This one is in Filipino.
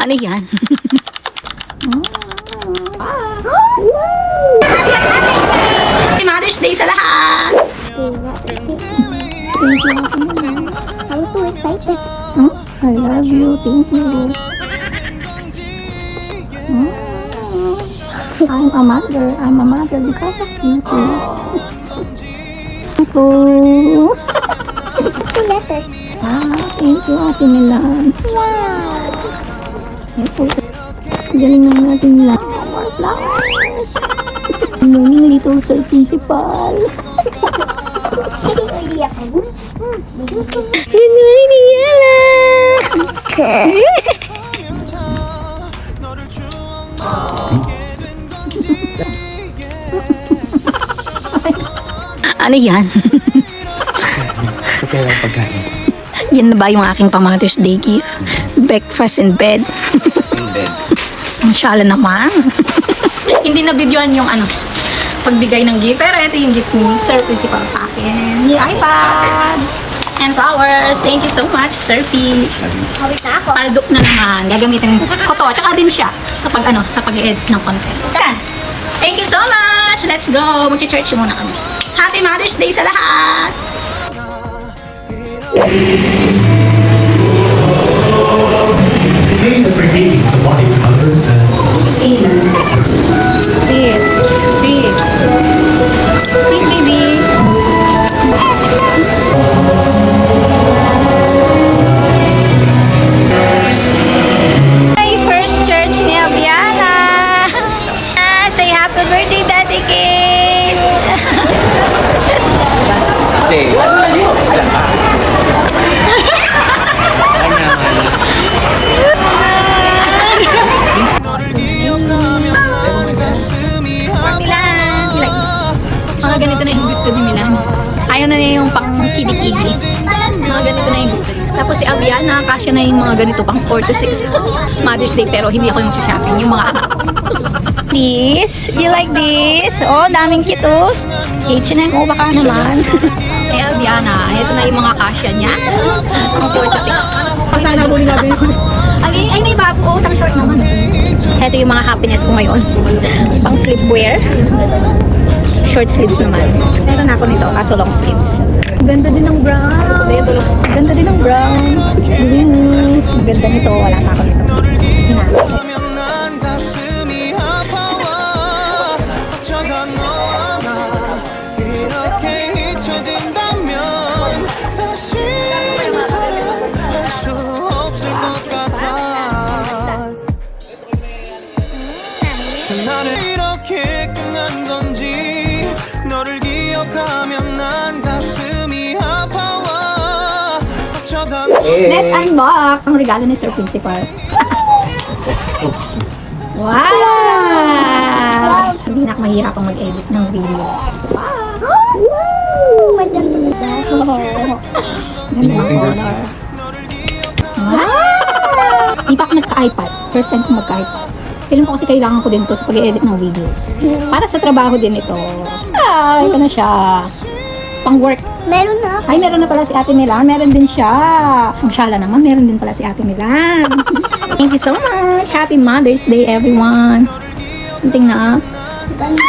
Ano yan? Happy Mother's Day sa lahat! I was so excited. I love you. Thank you. I'm a mother. I'm a mother because of you. Thank you. Two letters. Thank you, Ate Milan. Wow. Galing na natin lang. Morning, little sir principal. Hindi ako. Good morning, Yala! Ano yan? Okay lang pagkain. Yan na ba yung aking pang-Mother's Day gift? Breakfast in bed. In bed. Masyala naman. Hindi na videoan yung pagbigay ng gift. Pero ito yung gift ni Sir Principal sa akin. Si iPad and flowers. Thank you so much, Sir P. Hawit na ako. Paldo na naman. Gagamitin ko to. Tsaka din siya sa pag-edit ng content. Yan. Thank you so much. Let's go. Mag-church muna kami. Happy Mother's Day sa lahat. The predicting the body color, Please. Please. Please, baby. My first church ni Abiana. Say happy birthday, Daddy Kate. Stay. Milan. Mga ganito na yung gusto ni Milan. Ayaw na niya yung pang kidi-kidi. Mga ganito na yung gusto niya. Tapos si Abiana, kasya na yung mga ganito pang 4 to 6 Mother's Day. Pero hindi ako yung shopping yung mga anak. This? You like this? Oh, daming cute oh. H&M, oh baka naman. Eh Abiana, ito na yung mga kasya niya. Pang 4 to 6. Ay, may bago. Oh, tang short naman. Ito yung mga happiness ko ngayon. Pang sleepwear. Short sleeves naman. Meron ako nito, kaso long sleeves. Ganda din ng brown. Ganda din ng brown. Ganda nito, wala pa ako nito. 나는 이렇게 끝난 건지 너를 기억하면 난 가슴이 아파와 어쩌다 Let's unbox ang regalo ni Sir Principal. Wow! Hindi na ako mahihirapang mag-edit ng video. Woo! Maganda ito. Ganda ng color. Wow! Hindi pa ako nagka-iPad. First time ko magka-iPad. Kailan ko kasi kailangan ko din to sa pag-edit ng video. Para sa trabaho din ito. Ito na siya. Pang work. Meron na ako. Ay, meron na pala si Ate Milan. Meron din siya. Masyala naman, meron din pala si Ate Milan. Thank you so much. Happy Mother's Day, everyone. Tingnan na. Ganda.